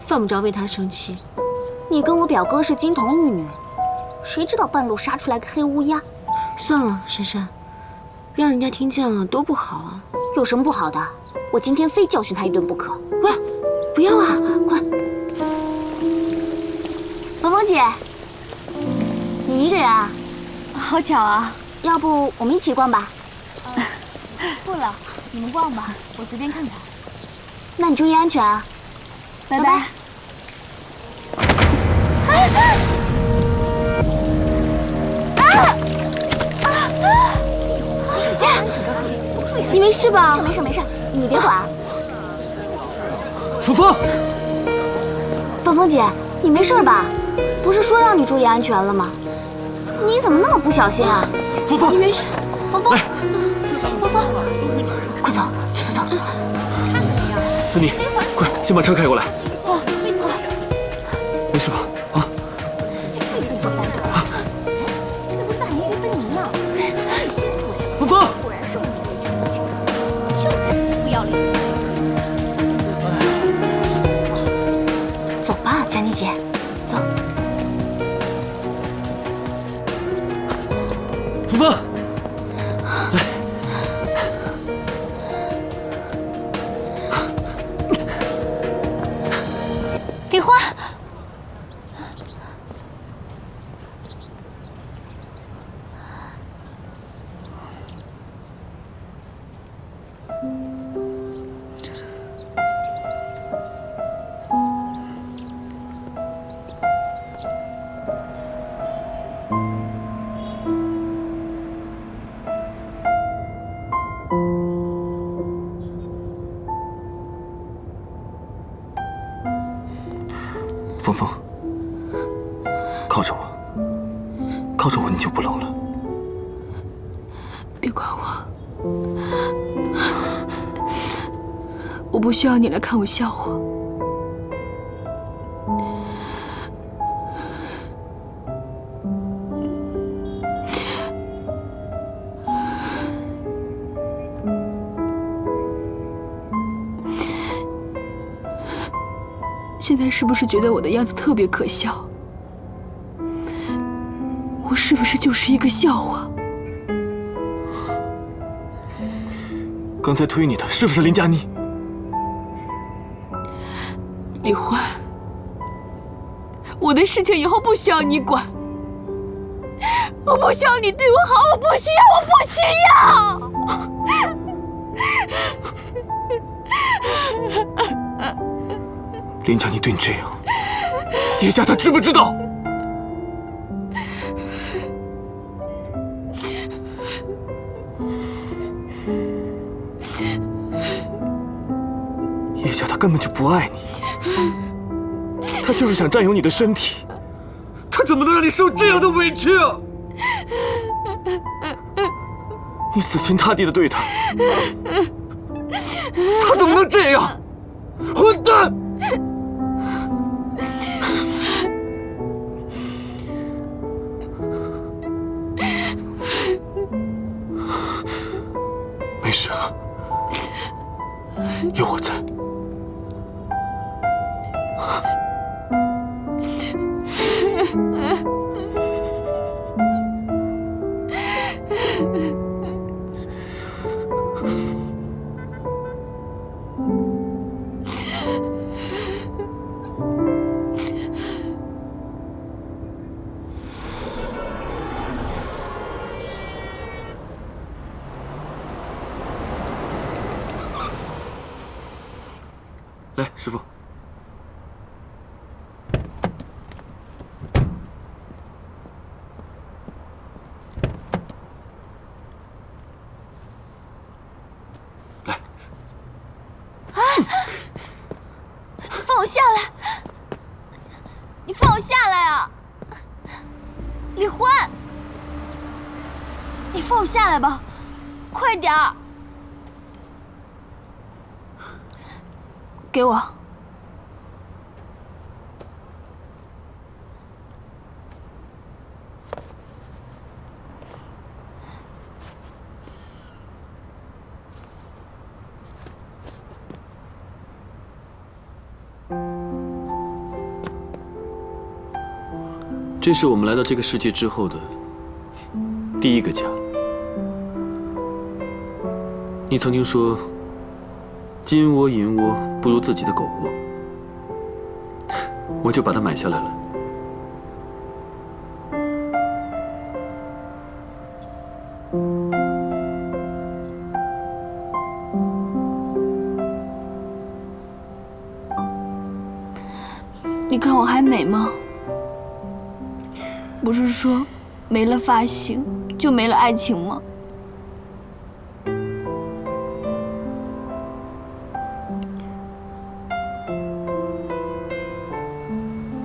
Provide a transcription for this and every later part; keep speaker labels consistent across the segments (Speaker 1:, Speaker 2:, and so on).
Speaker 1: 犯不着为他生气。
Speaker 2: 你跟我表哥是金童玉女，谁知道半路杀出来个黑乌鸦？
Speaker 1: 算了，珊珊，让人家听见了多不好啊。
Speaker 2: 有什么不好的？我今天非教训他一顿不可。
Speaker 1: 喂，不要啊，
Speaker 2: 快！萌萌姐，你一个人啊？
Speaker 3: 好巧啊！
Speaker 2: 要不我们一起逛吧？
Speaker 3: 不了，你们逛吧，我随便看看。
Speaker 2: 那你注意安全啊！
Speaker 3: 拜拜。
Speaker 1: 你没事吧？
Speaker 2: 没事，你别管。
Speaker 4: 芳芳，
Speaker 2: 芳芳姐，你没事吧？不是说让你注意安全了吗？你怎么那么不小心啊？
Speaker 4: 芳芳，
Speaker 1: 你没事。
Speaker 2: 芳芳，快走！
Speaker 4: 芬妮，快先把车开过来。
Speaker 2: 哦，
Speaker 4: 没事吧？啊？
Speaker 2: 那不是大明星芬妮吗？一心做小
Speaker 4: 芳芳，
Speaker 2: 果然是我们就是不要脸。走吧，佳妮姐，走。
Speaker 4: 芳芳，来。
Speaker 3: 李欢，
Speaker 4: 芳芳，靠着我，靠着我，你就不冷了。
Speaker 1: 别管我，我不需要你来看我笑话。现在是不是觉得我的样子特别可笑？我是不是就是一个笑话？
Speaker 4: 刚才推你的是不是林佳妮？
Speaker 1: 李欢，我的事情以后不需要你管，我不需要你对我好，我不需要，我不需要。
Speaker 4: 林佳妮对你这样，叶家他知不知道？叶家他根本就不爱你，他就是想占有你的身体，他怎么能让你受这样的委屈啊？你死心塌地的对他，他怎么能这样？混蛋！没事啊，有我在。来，师傅。来。
Speaker 3: 你放我下来！你放我下来啊！李欢，你放我下来吧，快点儿！
Speaker 1: 给我。
Speaker 4: 这是我们来到这个世界之后的第一个家。你曾经说，金窝银窝不如自己的狗窝，我就把它买下来了。
Speaker 1: 你看我还美吗？不是说没了发型就没了爱情吗？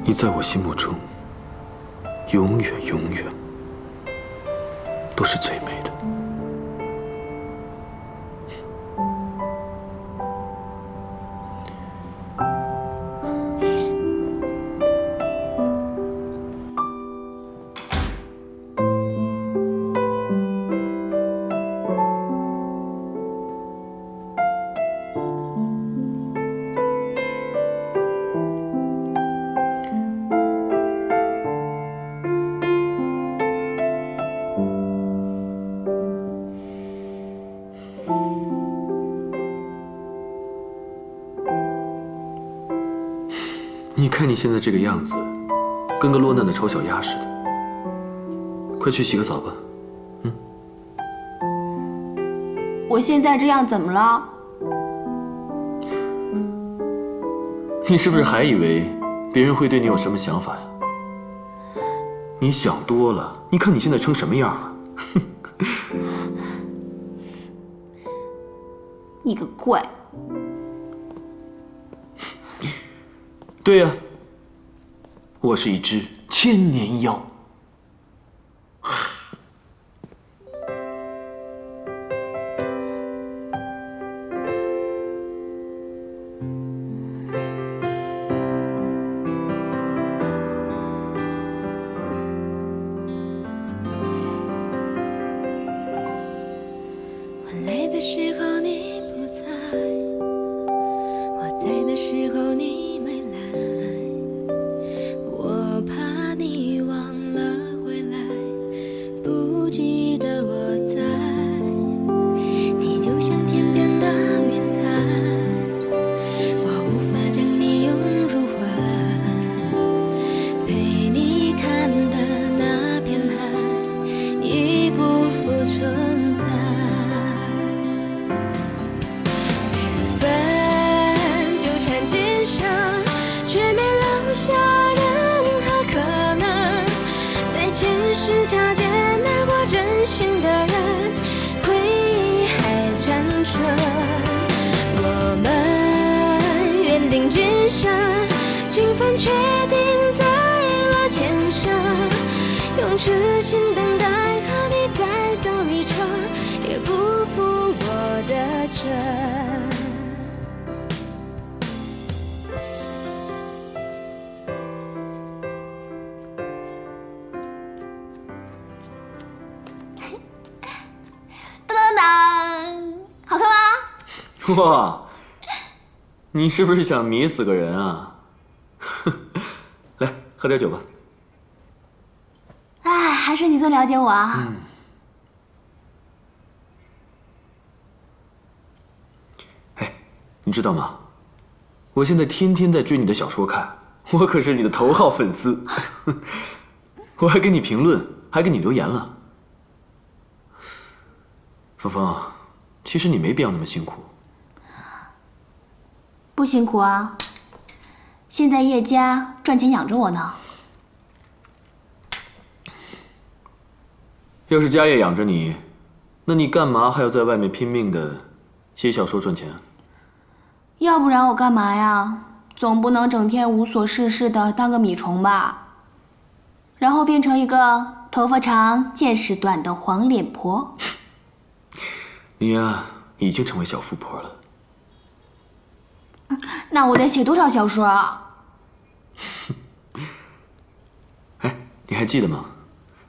Speaker 4: 你在我心目中，永远永远都是最美的。你看你现在这个样子，跟个落难的丑小鸭似的。快去洗个澡吧。
Speaker 1: 我现在这样怎么了？
Speaker 4: 你是不是还以为别人会对你有什么想法呀？你想多了。你看你现在成什么样了？
Speaker 1: 你个怪！
Speaker 4: 对呀，我是一只千年妖。
Speaker 5: 我累的时候你不在，我在的时候你没来，我怕你忘了回来，不记得我在。你就像天边的云彩，我无法将你拥入怀，陪你看的那片海已不复存在。是擦肩而过真心的人，回忆还残存。我们缘定今生，情分确定在了前生。用痴心等待，和你再走一程，也不负我的真。
Speaker 3: 好看吗？
Speaker 4: 哇，你是不是想迷死个人啊？来，喝点酒吧。
Speaker 3: 哎，还是你最了解我啊。
Speaker 4: 哎，你知道吗？我现在天天在追你的小说看，我可是你的头号粉丝。我还给你评论，还给你留言了。芳芳，其实你没必要那么辛苦。
Speaker 3: 不辛苦啊，现在叶家赚钱养着我呢。
Speaker 4: 要是家业养着你，那你干嘛还要在外面拼命的写小说赚钱？
Speaker 3: 要不然我干嘛呀？总不能整天无所事事的当个米虫吧？然后变成一个头发长、见识短的黄脸婆。
Speaker 4: 你呀，已经成为小富婆了。
Speaker 3: 那我得写多少小说啊？
Speaker 4: 哎，你还记得吗？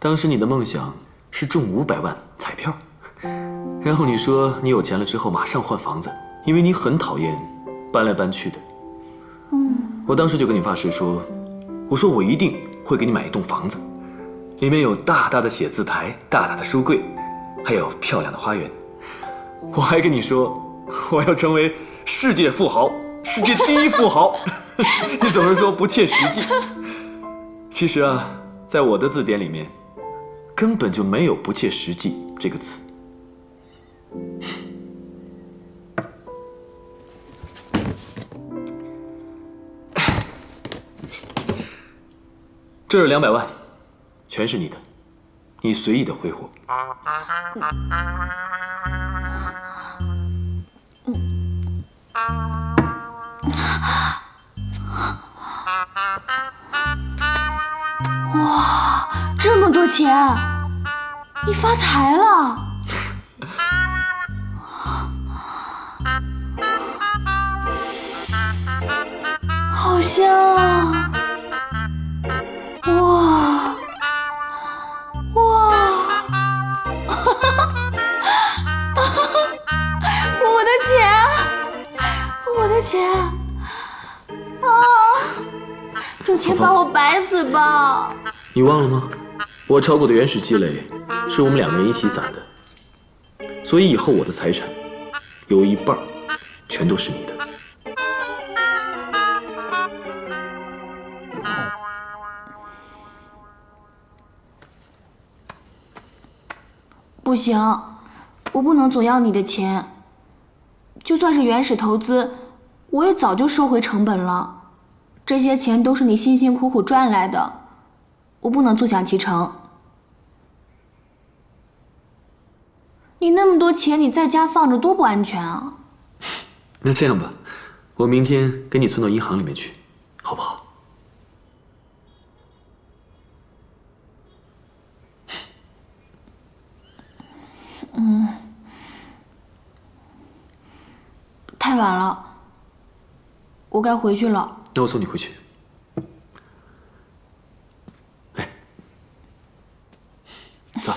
Speaker 4: 当时你的梦想是中500万彩票，然后你说你有钱了之后马上换房子，因为你很讨厌搬来搬去的。我当时就跟你发誓说，我说我一定会给你买一栋房子，里面有大大的写字台、大大的书柜，还有漂亮的花园。我还跟你说，我要成为世界富豪，世界第一富豪。你总是说不切实际，其实啊，在我的字典里面，根本就没有不切实际这个词。这是200万，全是你的，你随意的挥霍。
Speaker 3: 哇，这么多钱，你发财了！好香啊！哇哇！我的钱，我的钱啊！有钱把我白死吧！
Speaker 4: 你忘了吗？我炒股的原始积累是我们2个人一起攒的，所以以后我的财产有一半全都是你的。
Speaker 3: 不行，我不能总要你的钱。就算是原始投资，我也早就收回成本了。这些钱都是你辛辛苦苦赚来的，我不能坐享其成。你那么多钱，你在家放着多不安全啊！
Speaker 4: 那这样吧，我明天给你存到银行里面去，好不好？
Speaker 3: 太晚了，我该回去了。
Speaker 4: 那我送你回去。来，走。